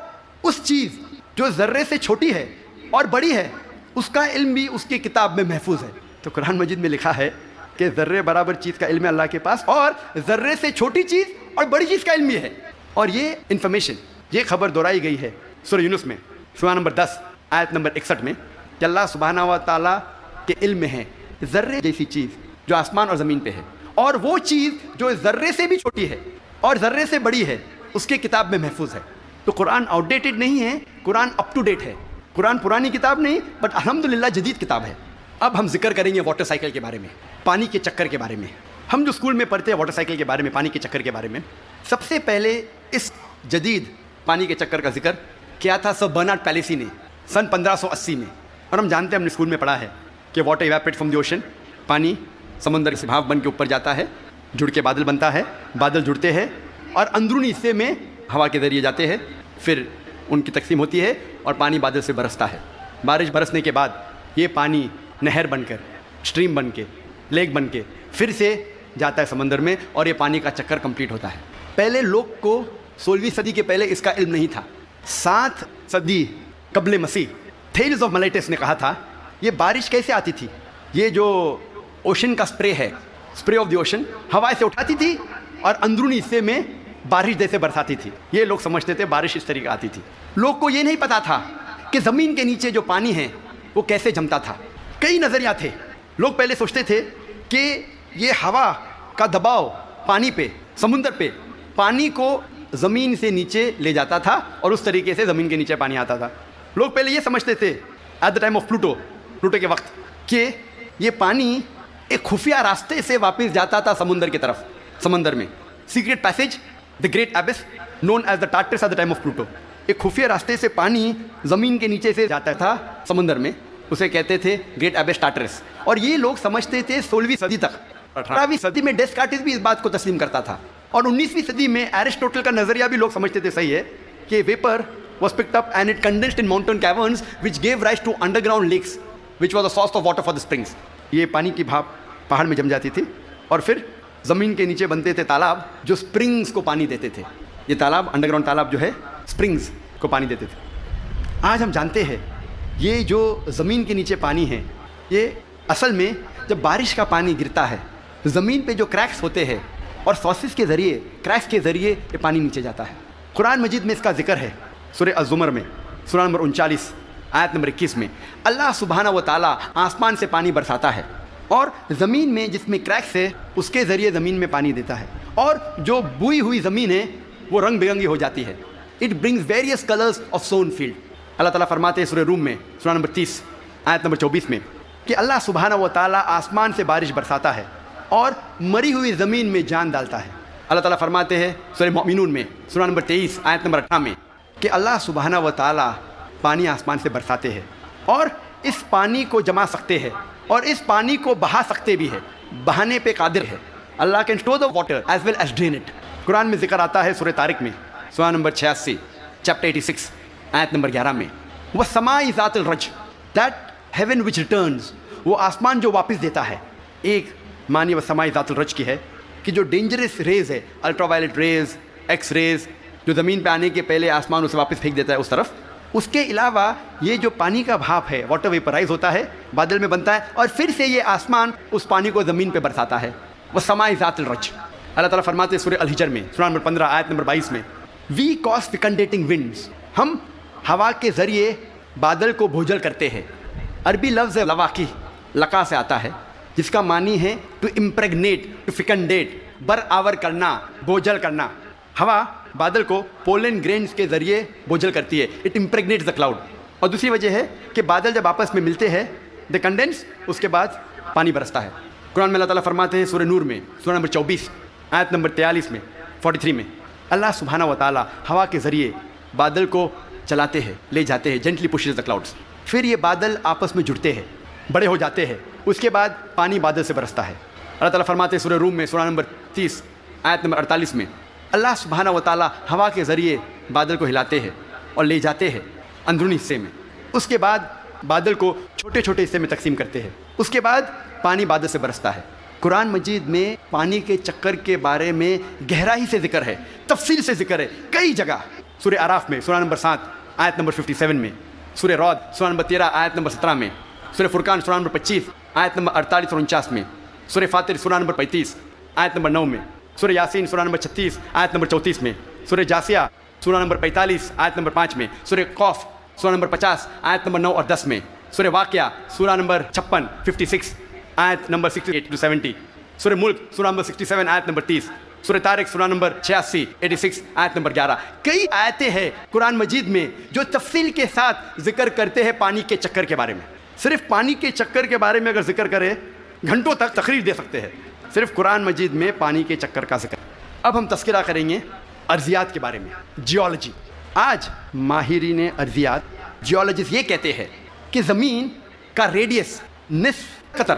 اس چیز جو ذرے سے چھوٹی ہے اور بڑی ہے اس کا علم بھی اس کی کتاب میں محفوظ ہے۔ تو قرآن مجید میں لکھا ہے کہ ذرے برابر چیز کا علم ہے اللہ کے پاس، اور ذرے سے چھوٹی چیز اور بڑی چیز کا علم بھی ہے۔ اور یہ انفارمیشن، یہ خبر دہرائی گئی ہے سورہ یونس میں، سورہ نمبر 10 آیت نمبر 61 میں، کہ اللہ سبحانہ و تعالیٰ کے علم میں ہے ذرے جیسی چیز جو آسمان اور زمین پہ ہے، اور وہ چیز جو ذرے سے بھی چھوٹی ہے اور ذرے سے بڑی ہے اس کی کتاب میں محفوظ ہے۔ تو قرآن آؤٹ ڈیٹڈ نہیں ہے، قرآن اپ ٹو ڈیٹ ہے۔ قرآن پرانی کتاب نہیں، بٹ الحمدللہ جدید کتاب ہے۔ اب ہم ذکر کریں گے واٹر سائیکل کے بارے میں، پانی کے چکر کے بارے میں۔ ہم جو اسکول میں پڑھتے ہیں واٹر سائیکل کے بارے میں، پانی کے چکر کے بارے میں، سب سے پہلے اس جدید پانی کے چکر کا ذکر کیا تھا سر برنارڈ پیلیسی نے سن 1580 میں۔ اور ہم جانتے ہیں، ہم نے اسکول میں پڑھا ہے کہ water evaporate from the ocean, پانی سمندر سے بھاپ بن کے اوپر جاتا ہے، جڑ کے بادل بنتا ہے، بادل جڑتے ہیں اور اندرونی حصے میں ہوا کے ذریعے جاتے ہیں، پھر ان کی تقسیم ہوتی ہے اور پانی بادل سے برستا ہے۔ بارش برسنے کے بعد یہ پانی نہر بن کر، اسٹریم بن کے، لیک بن کے پھر سے جاتا ہے سمندر میں، اور یہ پانی کا چکر کمپلیٹ ہوتا ہے۔ پہلے لوگ کو 16ویں صدی کے پہلے اس کا علم نہیں تھا۔ 7 صدی قبل مسیح تھیلز آف ملیٹس نے کہا تھا یہ بارش کیسے آتی تھی، یہ جو اوشن کا سپرے ہے، سپرے آف دی اوشن، ہوا سے اٹھاتی تھی اور اندرونی حصے میں بارش جیسے برساتی تھی۔ یہ لوگ سمجھتے تھے بارش اس طریقے آتی تھی۔ لوگ کو یہ نہیں پتا تھا کہ زمین کے نیچے جو پانی ہے وہ کیسے جمتا تھا۔ کئی نظریات تھے۔ لوگ پہلے سوچتے تھے کہ یہ ہوا کا دباؤ پانی پہ، سمندر پہ، پانی کو زمین سے نیچے لے جاتا تھا اور اس طریقے سے زمین کے نیچے پانی آتا تھا۔ لوگ پہلے یہ سمجھتے تھے at the time of Plato کے وقت کہ یہ پانی ایک خفیہ راستے سے واپس جاتا تھا سمندر کی طرف، سمندر میں secret passage, the great abyss known as the Tartarus at the time of Pluto. ایک خفیہ راستے سے پانی زمین کے نیچے سے جاتا تھا سمندر میں، اسے کہتے تھے گریٹ ایبس ٹارٹرس۔ اور یہ لوگ سمجھتے تھے 16ویں صدی تک۔ 18ویں صدی میں ڈیسکارٹس بھی اس بات کو تسلیم کرتا تھا، اور 19ویں صدی میں ایرسٹوٹل کا نظریہ بھی لوگ سمجھتے تھے صحیح ہے کہ viper was picked up and it condensed in mountain caverns which gave rise to underground lakes which was the source of water for the springs۔ یہ پانی کی بھاپ پہاڑ میں جم جاتی تھی اور پھر زمین کے نیچے بنتے تھے تالاب جو سپرنگز کو پانی دیتے تھے۔ یہ تالاب، انڈر گراؤنڈ تالاب جو ہے، سپرنگز کو پانی دیتے تھے۔ آج ہم جانتے ہیں یہ جو زمین کے نیچے پانی ہے، یہ اصل میں جب بارش کا پانی گرتا ہے زمین پہ جو کریکس ہوتے ہیں اور سورسز کے ذریعے، کریکس کے ذریعے یہ پانی نیچے جاتا ہے۔ قرآن مجید میں اس کا ذکر ہے سورہ الزمر میں، سورہ نمبر 39 آیت نمبر 21 میں۔ اللہ سبحانہ و تعالیٰ آسمان سے پانی برساتا ہے اور زمین میں جس میں کریکس ہے اس کے ذریعے زمین میں پانی دیتا ہے، اور جو بوئی ہوئی زمین ہے وہ رنگ برنگی ہو جاتی ہے۔ It brings various colours of sown field. اللہ تعالیٰ فرماتے ہیں سورہ روم میں، سورہ نمبر 30 آیت نمبر 24 میں، کہ اللہ سبحانہ و تعالیٰ آسمان سے بارش برساتا ہے اور مری ہوئی زمین میں جان ڈالتا ہے۔ اللہ تعالیٰ فرماتے ہیں سورہ مومنون میں، سورہ نمبر 23 آیت نمبر 18 میں، کہ اللہ سبحانہ و تعالیٰ پانی آسمان سے برساتے ہیں اور اس پانی کو جما سکتے ہیں اور اس پانی کو بہا سکتے بھی ہے، بہانے پہ قادر ہے۔ اللہ can store the water as well as drain it. قرآن میں ذکر آتا ہے سورہ طارق میں، سورہ نمبر 86 چیپٹر 86 آیت نمبر 11 میں، وَالسَّمَاءِ ذَاتِ الرَّجْعِ، دیٹ ہیون وچ ریٹرنز، وہ آسمان جو واپس دیتا ہے۔ ایک معنی وَالسَّمَاءِ ذَاتِ الرَّجْعِ کی ہے کہ جو ڈینجرس ریز ہے، ultraviolet rays, X rays, جو زمین پہ آنے کے پہلے آسمان اسے واپس پھینک دیتا ہے اس طرف۔ اس کے علاوہ یہ جو پانی کا بھاپ ہے، واٹر ویپرائز ہوتا ہے، بادل میں بنتا ہے اور پھر سے یہ آسمان اس پانی کو زمین پہ برساتا ہے۔ وَالسَّمَاءِ ذَاتِ الرَّجْعِ۔ اللہ تعالیٰ فرماتے ہیں سورہ الحجر میں، سورہ نمبر 15 آیت نمبر 22 میں، وی کاز فیکنڈیٹنگ ونڈز، ہم ہوا کے ذریعے بادل کو بھوجل کرتے ہیں۔ عربی لفظ لواقی، لقا سے آتا ہے، جس کا معنی ہے ٹو امپریگنیٹ، ٹو فیکنڈیٹ، برآور کرنا، بوجھل کرنا۔ ہوا بادل کو پولن گرینز کے ذریعے بوجھل کرتی ہے، اٹ امپریگنیٹس دا کلاؤڈ۔ اور دوسری وجہ ہے کہ بادل جب آپس میں ملتے ہیں دے کنڈینس، اس کے بعد پانی برستا ہے۔ قرآن میں اللہ تعالیٰ فرماتے ہیں سورہ نور میں، سورہ نمبر 24 آیت نمبر 43 میں، 43 میں، اللہ سبحانہ و تعالیٰ ہوا کے ذریعے بادل کو چلاتے ہیں، لے جاتے ہیں، جینٹلی پشز دا کلاؤڈس. پھر یہ بادل آپس میں جڑتے ہیں، بڑے ہو جاتے ہیں. اس کے بعد پانی بادل سے برستا ہے. اللہ تعالیٰ فرماتے ہیں سورہ روم میں، سورہ نمبر 30 آیت نمبر 48 میں، اللہ سبحانہ و تعالیٰ ہوا کے ذریعے بادل کو ہلاتے ہیں اور لے جاتے ہیں اندرونی حصے میں. اس کے بعد بادل کو چھوٹے چھوٹے حصے میں تقسیم کرتے ہیں. اس کے بعد پانی بادل سے برستا ہے. قرآن مجید میں پانی کے چکر کے بارے میں گہرائی سے ذکر ہے، تفصیل سے ذکر ہے کئی جگہ. سورہ اعراف میں سورہ نمبر 7 آیت نمبر 57 میں، سورہ رعد سورہ نمبر 13 آیت نمبر 17 میں، سورہ فرقان سورہ نمبر 25 آیت نمبر 48 اور 49 میں، سورہ فاطر سورہ نمبر 35 آیت نمبر 9 میں، سورہ یاسین سورہ نمبر 36 آیت نمبر 34 میں، سورہ جاسیہ سورہ نمبر 45 آیت نمبر 5 میں، سورہ قوف سورہ نمبر 50 آیت نمبر 9 اور 10 میں، سورہ واقعہ سورہ نمبر 56 آیت نمبر 68 to 70، سورہ ملک سورہ نمبر 67 آیت نمبر 30، سورہ طارق سورہ نمبر 86 آیت نمبر 11. کئی آیتیں ہیں قرآن مجید میں جو تفصیل کے ساتھ ذکر کرتے ہیں پانی کے چکر کے بارے میں. صرف پانی کے چکر کے بارے میں اگر ذکر کرے گھنٹوں تک تقریر دے سکتے ہیں، صرف قرآن مجید میں پانی کے چکر کا ذکر. اب ہم تذکرہ کریں گے ارضیات کے بارے میں، جیولوجی. آج ماہرین ارضیات جیولوجسٹ یہ کہتے ہیں کہ زمین کا ریڈیس نصف قطر،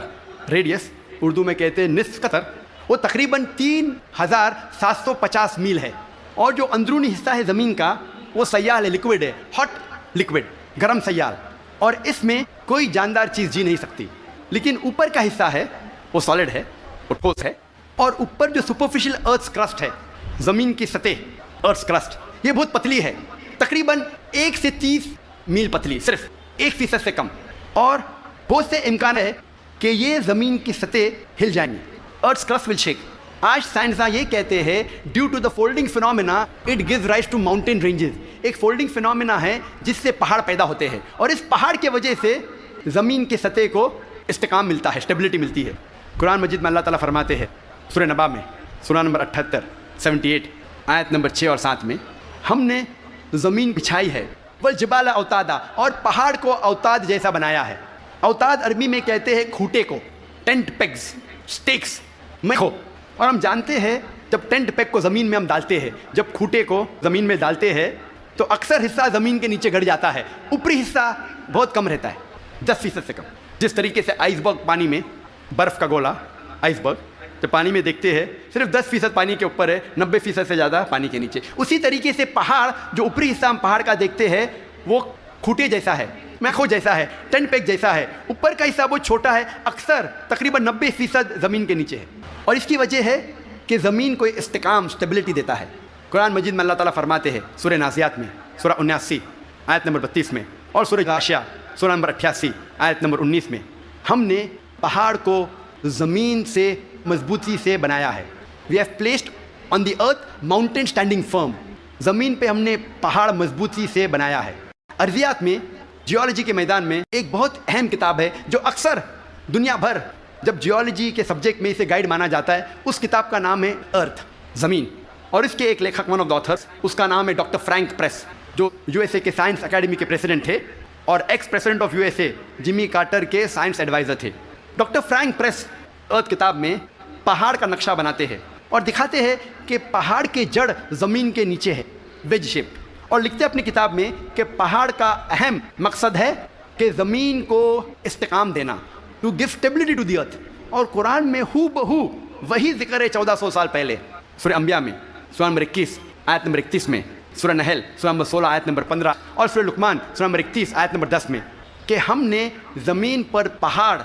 ریڈیس اردو میں کہتے ہیں نصف قطر، وہ تقریباً 3750 میل ہے. اور جو اندرونی حصہ ہے زمین کا وہ سیال ہے، لکوڈ ہے، ہاٹ لکوڈ، گرم سیال، اور اس میں کوئی جاندار چیز جی نہیں سکتی. لیکن اوپر کا حصہ ہے وہ سالڈ ہے، وہ ٹھوس ہے. اور اوپر جو سپرفیشل ارتھ کرسٹ ہے، زمین کی سطح ارتھ کرسٹ، یہ بہت پتلی ہے، تقریباً 1 سے 30 میل پتلی، صرف 1% سے کم. اور بہت سے امکان ہے کہ یہ زمین کی سطح ہل جائیں گی، ارتھ کرسٹ ول شیک. آج سائنسداں یہ کہتے ہیں due to the folding phenomena it gives rise to mountain ranges. ایک فولڈنگ فنومینا ہے جس سے پہاڑ پیدا ہوتے ہیں، اور اس پہاڑ کی وجہ سے زمین کی سطح کو استحکام ملتا ہے، اسٹیبلٹی ملتی ہے. قرآن مجید میں اللہ تعالیٰ فرماتے ہیں سورہ نبا میں سورہ نمبر 78 آیت نمبر 6 اور 7 میں، ہم نے زمین بچھائی ہے والجبال اوتادا، اور پہاڑ کو اوتاد جیسا بنایا ہے. اوتاد عربی میں کہتے ہیں کھوٹے کو، ٹینٹ پیگز، سٹیکس میں ہو. اور ہم جانتے ہیں جب ٹینٹ پیگ کو زمین میں ہم ڈالتے ہیں، جب کھوٹے کو زمین میں ڈالتے ہیں تو اکثر حصہ زمین کے نیچے گڑ جاتا ہے، اوپری حصہ بہت کم رہتا ہے، 10% سے کم. جس طریقے سے آئس برگ پانی میں، برف کا گولا آئس برگ جب پانی میں دیکھتے ہیں صرف 10% پانی کے اوپر ہے، 90% سے زیادہ پانی کے نیچے. اسی طریقے سے پہاڑ، جو اوپری حصہ ہم پہاڑ کا دیکھتے ہیں وہ کھوٹے جیسا ہے، میخو جیسا ہے، ٹینٹ پیگ جیسا ہے. اوپر کا حصہ بہت چھوٹا ہے، اکثر تقریباً 90% زمین کے نیچے ہے. اور اس کی وجہ ہے کہ زمین کو استحکام، اسٹیبلٹی دیتا ہے. قرآن مجید میں اللہ تعالیٰ فرماتے ہیں سورہ نازعات میں سورہ 79 آیت نمبر 32 میں، اور سورہ غاشیہ سورہ نمبر 88 آیت نمبر 19 میں، ہم نے پہاڑ کو زمین سے مضبوطی سے بنایا ہے. We have placed on the earth mountain standing firm. زمین پہ ہم نے پہاڑ مضبوطی سے بنایا ہے. ارضیات میں، جیولوجی کے میدان میں ایک بہت اہم کتاب ہے جو اکثر دنیا بھر جب جیولوجی کے سبجیکٹ میں اسے گائیڈ مانا جاتا ہے، اس کتاب کا نام ہے ارتھ، زمین. اور اس کے ایک لیکھک، ون آف دا آتھرس، اس کا نام ہے ڈاکٹر فرینک پریس، جو USA کے سائنس اکیڈمی کے پریزیڈنٹ تھے اور ex president of USA Jimmy Carter کے سائنس ایڈوائزر تھے. ڈاکٹر فرینک پریس ارتھ کتاب میں پہاڑ کا نقشہ بناتے ہیں اور دکھاتے ہیں کہ پہاڑ کے جڑ زمین کے نیچے ہے، ویج شیپ. اور لکھتے اپنی کتاب میں کہ پہاڑ کا اہم مقصد ہے کہ زمین کو استحکام دینا، to give stability to the earth. اور قرآن میں ہو بہو وہی ذکر ہے 1400 سال پہلے. سورہ انبیاء میں سورہ نمبر 21 آیت نمبر 31 میں، سورہ نحل سورہ نمبر 16 آیت نمبر 15 اور سورہ لقمان سورہ نمبر 31 آیت نمبر 10 میں، کہ ہم نے زمین پر پہاڑ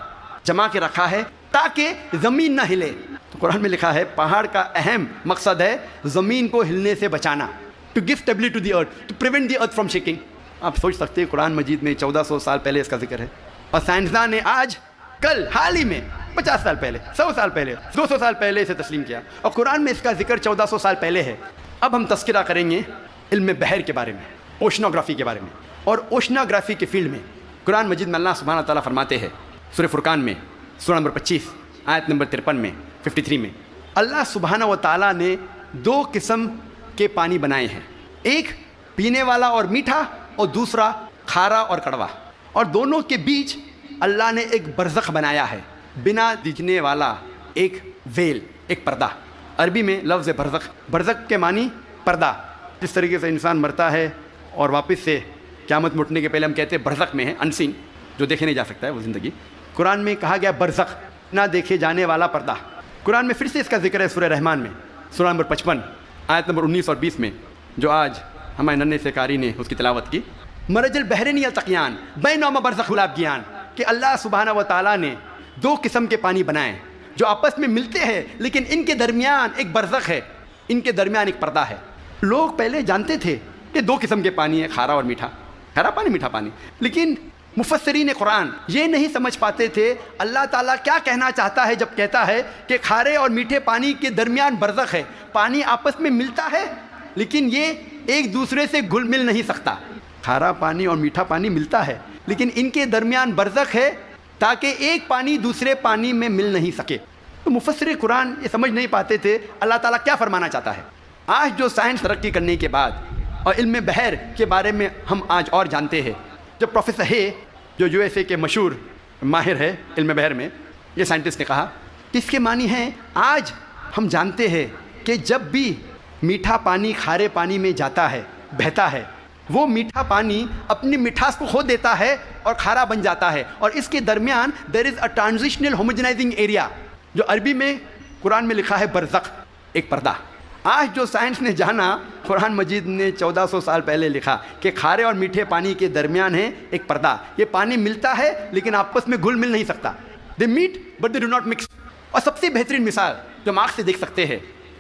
جما کے رکھا ہے تاکہ زمین نہ ہلے. تو قرآن میں لکھا ہے پہاڑ کا اہم مقصد ہے زمین کو ہلنے سے بچانا، to give stability to the earth, to prevent the earth from shaking. آپ سوچ سکتے ہیں قرآن مجید میں 1400 سال پہلے اس کا ذکر ہے، اور سائنسداں نے آج کل حال ہی میں 50 سال پہلے، 100 سال پہلے، 200 سال پہلے اسے تسلیم کیا. اور قرآن میں اس کا ذکر 1400 سال پہلے ہے. اب ہم تذکرہ کریں گے علم بحر کے بارے میں، اوشنوگرافی کے بارے میں. اور اوشنوگرافی کے فیلڈ میں قرآن مجید میں اللہ سبحانہ تعالیٰ فرماتے ہیں سورہ فرقان میں سورہ نمبر 25 آیت نمبر 53 میں، 53 میں، اللہ سبحانہ و تعالیٰ نے 2 قسم کے پانی بنائے ہیں، ایک پینے والا اور میٹھا، اور دوسرا کھارا اور کڑوا. اور دونوں کے بیچ اللہ نے ایک برزخ بنایا ہے، بنا دکھنے والا ایک ویل، ایک پردہ. عربی میں لفظ برزخ، برزخ کے معنی پردہ. جس طریقے سے انسان مرتا ہے اور واپس سے قیامت میں اٹھنے کے پہلے ہم کہتے ہیں برزخ میں ہے, انسین, جو دیکھے نہیں جا سکتا ہے وہ زندگی. قرآن میں کہا گیا برزخ, نہ دیکھے جانے والا پردہ. قرآن میں پھر سے اس کا ذکر ہے سورہ رحمان میں, سورہ نمبر 55 آیت نمبر 19 اور 20 میں, جو آج ہمارے ننھے سے قاری نے اس کی تلاوت کی. مرج البحرین یلتقیان بینہما برزخ یلابگیان, کہ اللہ سبحانہ و تعالیٰ نے دو قسم کے پانی بنائے جو آپس میں ملتے ہیں, لیکن ان کے درمیان ایک برزخ ہے, ان کے درمیان ایک پردہ ہے. لوگ پہلے جانتے تھے کہ دو قسم کے پانی ہیں, کھارا اور میٹھا, کھارا پانی میٹھا پانی, لیکن مفسرین قرآن یہ نہیں سمجھ پاتے تھے اللہ تعالیٰ کیا کہنا چاہتا ہے جب کہتا ہے کہ کھارے اور میٹھے پانی کے درمیان برزخ ہے. پانی آپس میں ملتا ہے لیکن یہ ایک دوسرے سے گھل مل نہیں سکتا. کھارا پانی اور میٹھا پانی ملتا ہے لیکن ان کے درمیان برزخ ہے تاکہ ایک پانی دوسرے پانی میں مل نہیں سکے. تو مفسر قرآن یہ سمجھ نہیں پاتے تھے اللہ تعالیٰ کیا فرمانا چاہتا ہے. آج جو سائنس ترقی کرنے کے بعد اور علم بحر کے بارے میں ہم آج اور جانتے ہیں, جب پروفیسر ہے جو USA کے مشہور ماہر ہے علم بحر میں, یہ سائنٹسٹ نے کہا کہ اس کے معنی ہیں آج ہم جانتے ہیں کہ جب بھی میٹھا پانی کھارے پانی میں جاتا ہے, بہتا ہے, وہ میٹھا پانی اپنی مٹھاس کو کھو دیتا ہے اور کھارا بن جاتا ہے, اور اس کے درمیان دیر از اے ٹرانزیشنل ہوموجنائزنگ ایریا, جو عربی میں قرآن میں لکھا ہے برزخ, ایک پردہ. آج جو سائنس نے جانا, قرآن مجید نے 1400 سال پہلے لکھا کہ کھارے اور میٹھے پانی کے درمیان ہے ایک پردہ. یہ پانی ملتا ہے لیکن آپس میں گھل مل نہیں سکتا. They meet but they do not mix. اور سب سے بہترین مثال جو ہم آنکھ سے دیکھ سکتے ہیں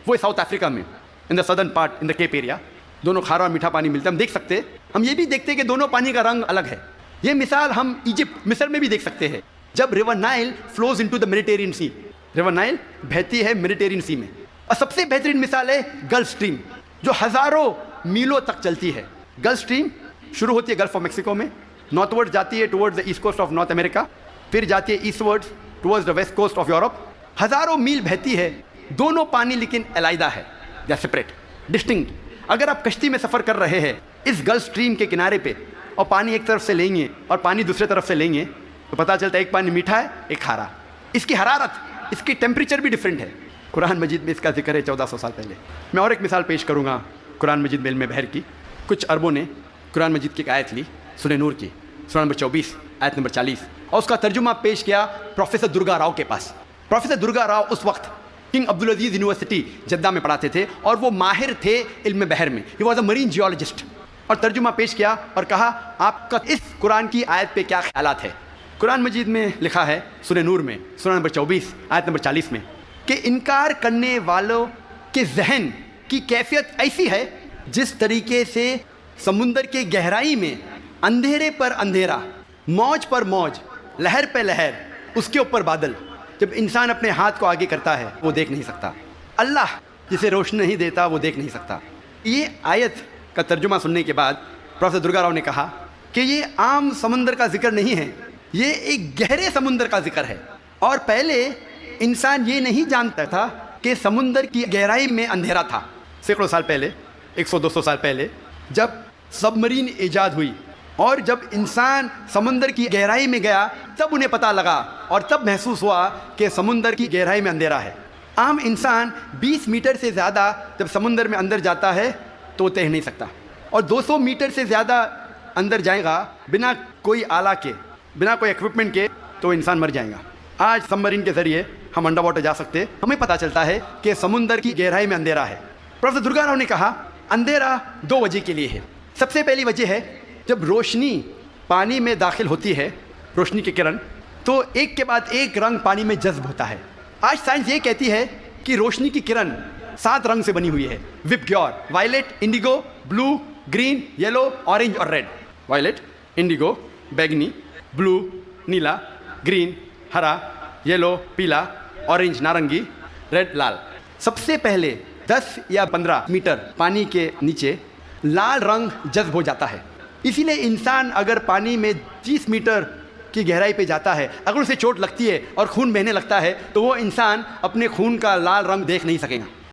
وہ ساؤتھ افریقہ میں, in the southern part, in the Cape area, دونوں کھارا اور میٹھا پانی ملتا ہے. ہم دیکھ سکتے ہیں, ہم یہ بھی دیکھتے ہیں کہ دونوں پانی کا رنگ الگ ہے. یہ مثال ہم ایجپٹ, مصر میں بھی دیکھ سکتے ہیں. جب river Nile flows into the Mediterranean Sea, river Nile بہتی ہے میڈیٹرینین سی میں. اور سب سے بہترین مثال ہے گلف اسٹریم, جو ہزاروں میلوں تک چلتی ہے. گلف اسٹریم شروع ہوتی ہے گلف آف میکسیکو میں, نارتھ ورڈ جاتی ہے towards the east coast of North America, پھر جاتی ہے eastward towards the west coast of Europe. ہزاروں میل بہتی ہے, دونوں پانی لیکن علیحدہ ہے, دے آر سپریٹ, ڈسٹنکٹ. اگر آپ کشتی میں سفر کر رہے ہیں اس گلف اسٹریم کے کنارے پہ, اور پانی ایک طرف سے لیں گے اور پانی دوسرے طرف سے لیں گے, تو پتہ چلتا ہے ایک پانی میٹھا ہے ایک کھارا. اس کی حرارت, اس کی ٹیمپریچر بھی ڈفرینٹ ہے. قرآن مجید میں اس کا ذکر ہے 1400 سال پہلے. میں اور ایک مثال پیش کروں گا قرآن مجید میں علم بحر کی. کچھ عربوں نے قرآن مجید کی ایک آیت لی, سورہ نور کی, سورہ نمبر 24 آیت نمبر 40, اور اس کا ترجمہ پیش کیا پروفیسر درگا راؤ کے پاس. پروفیسر درگا راؤ اس وقت کنگ عبدالعزیز یونیورسٹی جدہ میں پڑھاتے تھے اور وہ ماہر تھے علم بحر میں. He was a Marine geologist. اور ترجمہ پیش کیا اور کہا آپ کا اس قرآن کی آیت پہ کیا خیالات ہے. قرآن مجید میں لکھا ہے سورہ نور میں, سورہ نمبر 24 آیت نمبر 40 میں, کہ انکار کرنے والوں کے ذہن کی کیفیت ایسی ہے جس طریقے سے سمندر کے گہرائی میں اندھیرے پر اندھیرا, موج پر موج, لہر پہ لہر, اس کے اوپر بادل. جب انسان اپنے ہاتھ کو آگے کرتا ہے وہ دیکھ نہیں سکتا. اللہ جسے روشنی نہیں دیتا وہ دیکھ نہیں سکتا. یہ آیت کا ترجمہ سننے کے بعد پروفیسر درگا راؤ نے کہا کہ یہ عام سمندر کا ذکر نہیں ہے, یہ ایک گہرے سمندر کا ذکر ہے. اور پہلے انسان یہ نہیں جانتا تھا کہ سمندر کی گہرائی میں اندھیرا تھا. سینکڑوں سال پہلے, 100-200 سال پہلے, جب سب مرین ایجاد ہوئی اور جب انسان سمندر کی گہرائی میں گیا تب انہیں پتہ لگا اور تب محسوس ہوا کہ سمندر کی گہرائی میں اندھیرا ہے. عام انسان 20 میٹر سے زیادہ جب سمندر میں اندر جاتا ہے تو وہ تیر نہیں سکتا, اور 200 میٹر سے زیادہ اندر جائے گا بنا کوئی آلہ کے, بنا کوئی ایکوپمنٹ کے, تو انسان مر جائے گا. آج سب مرین کے ذریعے ہم انڈر واٹر جا سکتے, ہمیں پتہ چلتا ہے کہ سمندر کی گہرائی میں اندھیرا ہے. پروفیسر درگا راؤ نے کہا اندھیرا 2 وجہ کے لیے ہے. سب سے پہلی وجہ ہے جب روشنی پانی میں داخل ہوتی ہے, روشنی کی کرن, تو ایک کے بعد ایک رنگ پانی میں جذب ہوتا ہے. آج سائنس یہ کہتی ہے کہ روشنی کی کرن 7 رنگ سے بنی ہوئی ہے. وبگیور, وائلٹ, انڈیگو, بلو, گرین, یلو, اورنج اور ریڈ. وائلٹ, انڈیگو, بیگنی, بلو, نیلا, گرین, ہرا, یلو, پیلا, اورنج, نارنگی, ریڈ, لال. سب سے پہلے 10 یا 15 میٹر پانی کے نیچے لال رنگ جذب ہو جاتا ہے. اسی لیے انسان اگر پانی میں 30 میٹر کی گہرائی پہ جاتا ہے, اگر اسے چوٹ لگتی ہے اور خون بہنے لگتا ہے تو وہ انسان اپنے خون کا لال رنگ دیکھ نہیں سکے گا.